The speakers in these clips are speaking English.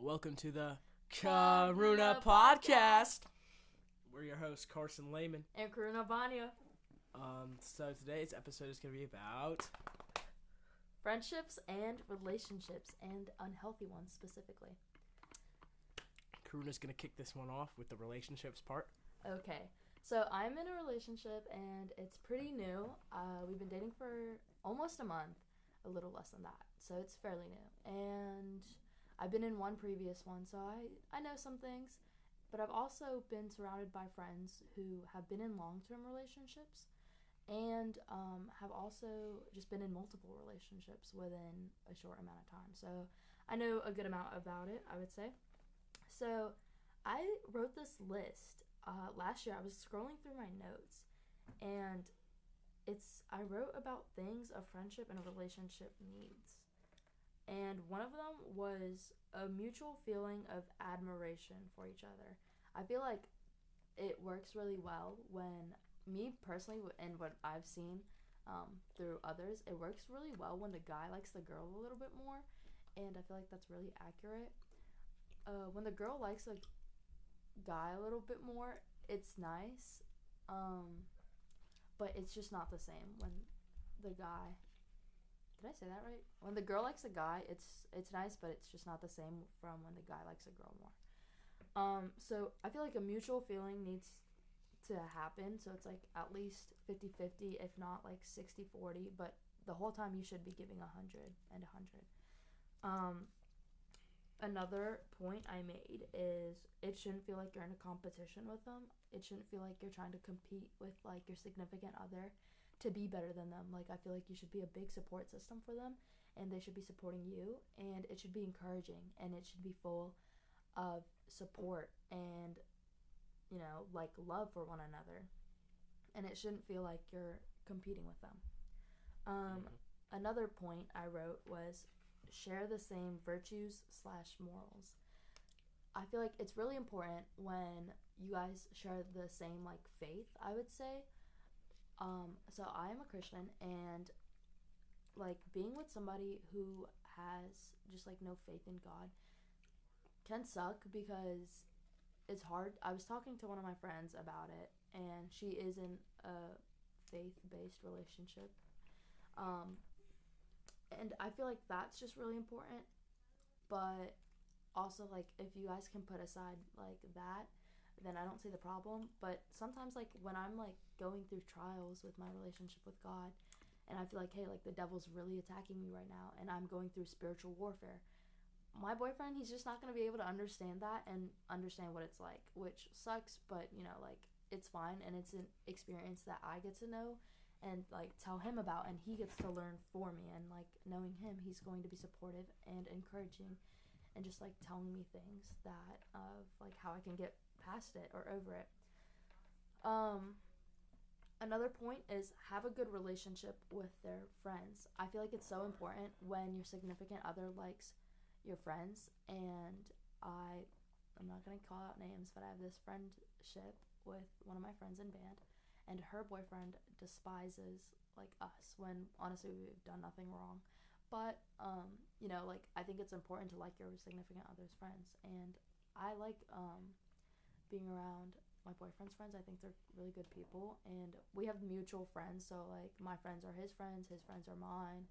Welcome to the Karuna Podcast. We're your hosts, Carson Lehman. And Karuna Vanya. So today's episode is going to be about friendships and relationships, and unhealthy ones specifically. Karuna's going to kick this one off with the relationships part. Okay. So I'm in a relationship, and it's pretty new. We've been dating for almost a month, a little less than that. So it's fairly new. And I've been in one previous one, so I know some things. But I've also been surrounded by friends who have been in long-term relationships and have also just been in multiple relationships within a short amount of time. So I know a good amount about it, I would say. So I wrote this list last year. I was scrolling through my notes, and I wrote about things a friendship and a relationship needs. And one of them was a mutual feeling of admiration for each other. I feel like it works really well when, me personally, and what I've seen through others, it works really well when the guy likes the girl a little bit more, and I feel like that's really accurate. When the girl likes a guy a little bit more, it's nice, but it's just not the same when the guy... Did I say that right? When the girl likes a guy, it's nice, but it's just not the same from when the guy likes a girl more. So I feel like a mutual feeling needs to happen, so it's like at least 50-50, if not like 60-40, but the whole time you should be giving 100 and 100. Another point I made is it shouldn't feel like you're in a competition with them. It shouldn't feel like you're trying to compete with like your significant other to be better than them. Like, I feel like you should be a big support system for them, and they should be supporting you, and it should be encouraging, and it should be full of support and, you know, like love for one another, and it shouldn't feel like you're competing with them. Another point I wrote was share the same virtues/morals. I feel like it's really important when you guys share the same like faith, I would say. So I am a Christian, and like being with somebody who has just like no faith in God can suck because it's hard. I was talking to one of my friends about it, and she is in a faith-based relationship. And I feel like that's just really important, but also like if you guys can put aside like that, then I don't see the problem. But sometimes like when I'm like going through trials with my relationship with God, and I feel like, hey, like the devil's really attacking me right now, and I'm going through spiritual warfare, my boyfriend, he's just not going to be able to understand that and understand what it's like, which sucks, but you know, like it's fine, and it's an experience that I get to know and like tell him about, and he gets to learn for me, and like knowing him, he's going to be supportive and encouraging and just like telling me things that of like how I can get past it or over it. Another point is have a good relationship with their friends. I feel like it's so important when your significant other likes your friends, and I'm not going to call out names, but I have this friendship with one of my friends in band, and her boyfriend despises like us when honestly we've done nothing wrong. But you know, like I think it's important to like your significant other's friends, and I like being around my boyfriend's friends. I think they're really good people, and we have mutual friends, so like my friends are his friends are mine,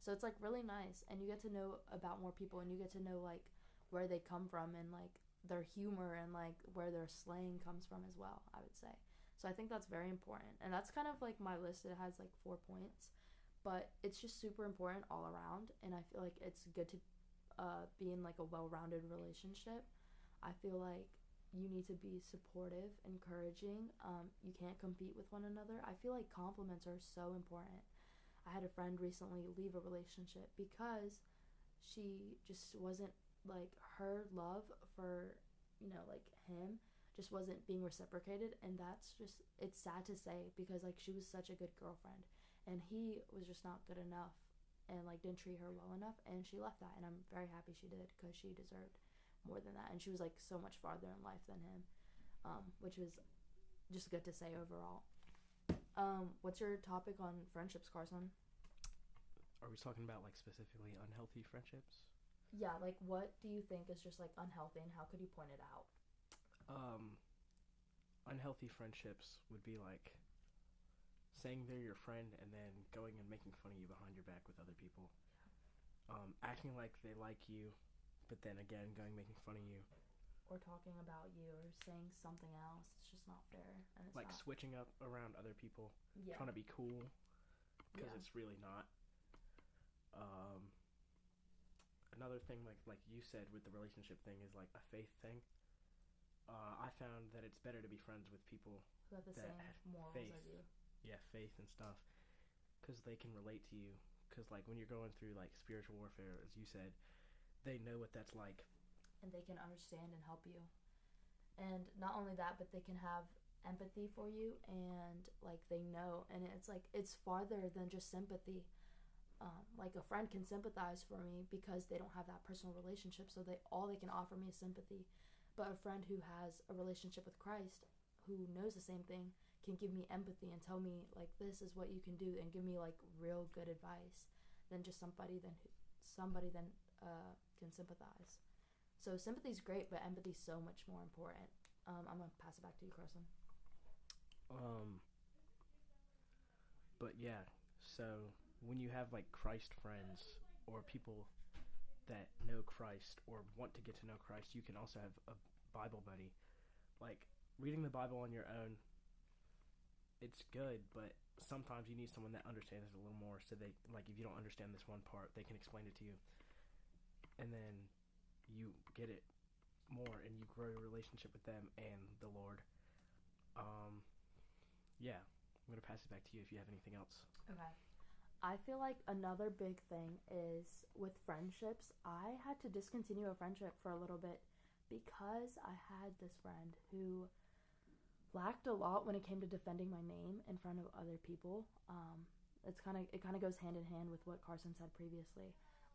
so it's like really nice, and you get to know about more people, and you get to know like where they come from, and like their humor, and like where their slang comes from as well, I would say. So I think that's very important, and that's kind of like my list. It has like 4 points, but it's just super important all around, and I feel like it's good to be in like a well-rounded relationship. I feel like you need to be supportive, encouraging. You can't compete with one another. I feel like compliments are so important. I had a friend recently leave a relationship because she just wasn't like, her love for, you know, like him just wasn't being reciprocated, and that's just, it's sad to say, because like she was such a good girlfriend, and he was just not good enough, and like didn't treat her well enough, and she left that, and I'm very happy she did, because she deserved more than that, and she was like so much farther in life than him, which was just good to say overall. What's your topic on friendships, Carson? Are we talking about like specifically unhealthy friendships? Yeah, like what do you think is just like unhealthy, and how could you point it out? Unhealthy friendships would be like saying they're your friend and then going and making fun of you behind your back with other people. Acting like they like you, but then again going making fun of you. Or talking about you, or saying something else. It's just not fair, and it's Like not. switching up around other people, Yeah. trying to be cool, because Yeah. it's really not. Um, Another thing, like you said with the relationship thing, is like a faith thing. I found that it's better to be friends with people Who have the that same have morals faith. as you. Yeah, faith and stuff, because they can relate to you. Because like when you're going through like spiritual warfare, as you said, they know what that's like. And they can understand and help you. And not only that, but they can have empathy for you, and like they know, and it's like it's farther than just sympathy. Like a friend can sympathize for me because they don't have that personal relationship, so they can offer me is sympathy. But a friend who has a relationship with Christ, who knows the same thing, can give me empathy and tell me like this is what you can do, and give me like real good advice than just somebody then can sympathize. So sympathy's great, but empathy's so much more important. I'm gonna pass it back to you, Carson. Um, but yeah, so when you have like Christ friends or people that know Christ or want to get to know Christ, you can also have a Bible buddy. Like reading the Bible on your own, it's good, but sometimes you need someone that understands it a little more. So they like if you don't understand this one part, they can explain it to you, and then you get it more, and you grow your relationship with them and the Lord. Um, yeah, I'm gonna pass it back to you if you have anything else. Okay. I feel like another big thing is with friendships. I had to discontinue a friendship for a little bit because I had this friend who lacked a lot when it came to defending my name in front of other people. It kind of goes hand in hand with what Carson said previously.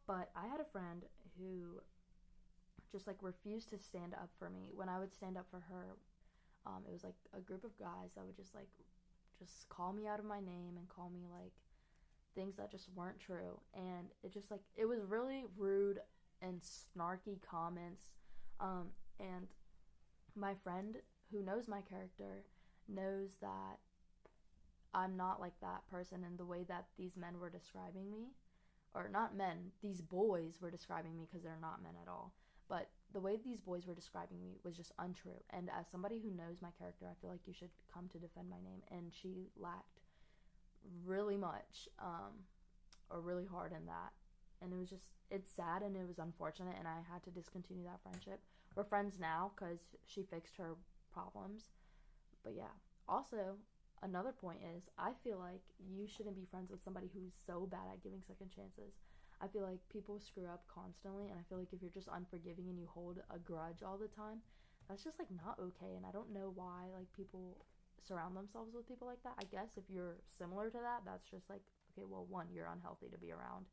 But I had a friend who just like refused to stand up for me when I would stand up for her. It was like a group of guys that would just call me out of my name and call me like things that just weren't true, and it was really rude and snarky comments. And my friend who knows my character knows that I'm not like that person, and the way that these men were describing me, or not men, these boys were describing me, because they're not men at all, but the way these boys were describing me was just untrue. And as somebody who knows my character, I feel like you should come to defend my name, and she lacked really much, or really hard in that. And it's sad and it was unfortunate, and I had to discontinue that friendship. We're friends now because she fixed her problems. But yeah, also, another point is I feel like you shouldn't be friends with somebody who's so bad at giving second chances. I feel like people screw up constantly, and I feel like if you're just unforgiving and you hold a grudge all the time, that's just like not okay. And I don't know why like people surround themselves with people like that. I guess if you're similar to that, that's just like, okay, well, one, you're unhealthy to be around,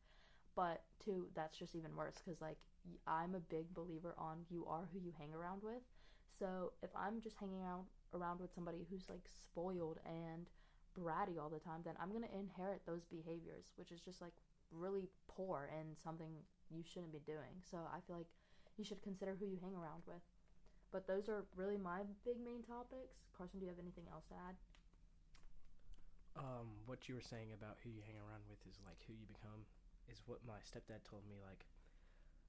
but two, that's just even worse, because like I'm a big believer on you are who you hang around with. So if I'm just hanging out around with somebody who's like spoiled and bratty all the time, then I'm gonna inherit those behaviors, which is just like really poor and something you shouldn't be doing. So I feel like you should consider who you hang around with. But those are really my big main topics. Carson, do you have anything else to add? What you were saying about who you hang around with is like who you become, is what my stepdad told me. Like,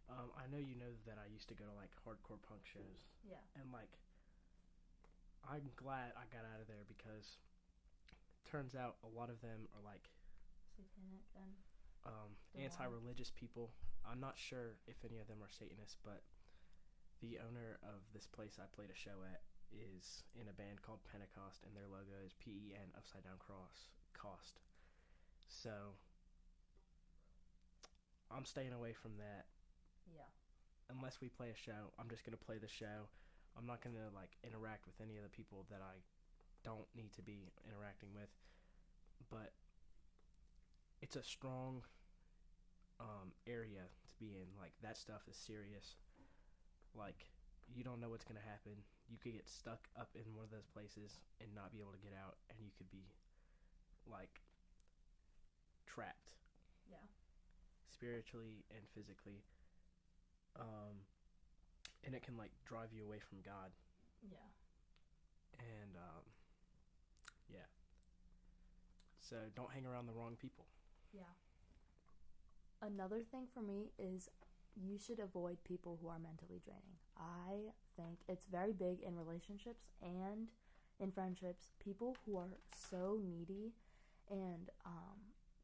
I know you know that I used to go to like hardcore punk shows, Yeah. and like, I'm glad I got out of there because turns out a lot of them are like Satanic and anti-religious people. I'm not sure if any of them are Satanists, but the owner of this place I played a show at is in a band called Pentecost, and their logo is PEN upside down cross cost. So I'm staying away from that. Yeah. Unless we play a show, I'm just gonna play the show. I'm not gonna like interact with any of the people that I don't need to be interacting with. But it's a strong area to be in. Like that stuff is serious. Like you don't know what's gonna happen. You could get stuck up in one of those places and not be able to get out, and you could be like trapped. Yeah. Spiritually and physically. and it can like drive you away from God. Yeah. And yeah. So don't hang around the wrong people. Yeah. Another thing for me is you should avoid people who are mentally draining. I think it's very big in relationships and in friendships. People who are so needy and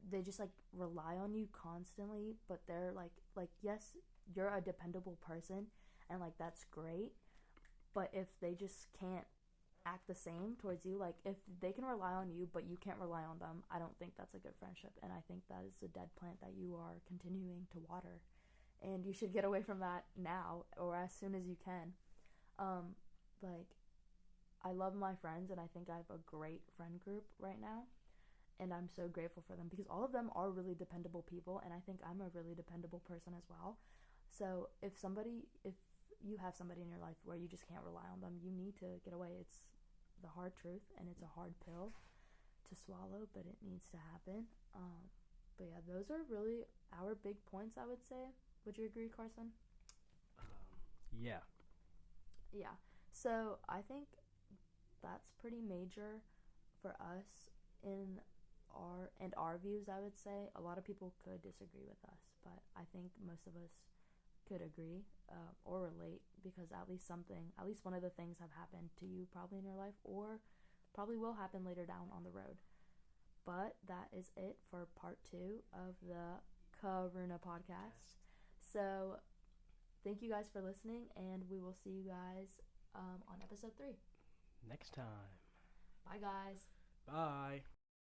they just like rely on you constantly, but they're like yes, you're a dependable person and like that's great, but if they just can't act the same towards you, like if they can rely on you but you can't rely on them, I don't think that's a good friendship, and I think that is a dead plant that you are continuing to water, and you should get away from that now or as soon as you can. Like I love my friends and I think I have a great friend group right now, and I'm so grateful for them because all of them are really dependable people, and I think I'm a really dependable person as well. So if you have somebody in your life where you just can't rely on them, you need to get away. It's the hard truth, and it's a hard pill to swallow, but it needs to happen. But yeah, those are really our big points, I would say. Would you agree, Carson? Yeah. Yeah. So I think that's pretty major for us in our views. I would say a lot of people could disagree with us, but I think most of us could agree or relate, because at least one of the things have happened to you probably in your life or probably will happen later down on the road. But that is it for part 2 of the Karuna podcast. So thank you guys for listening, and we will see you guys on episode 3 next time. Bye guys. Bye.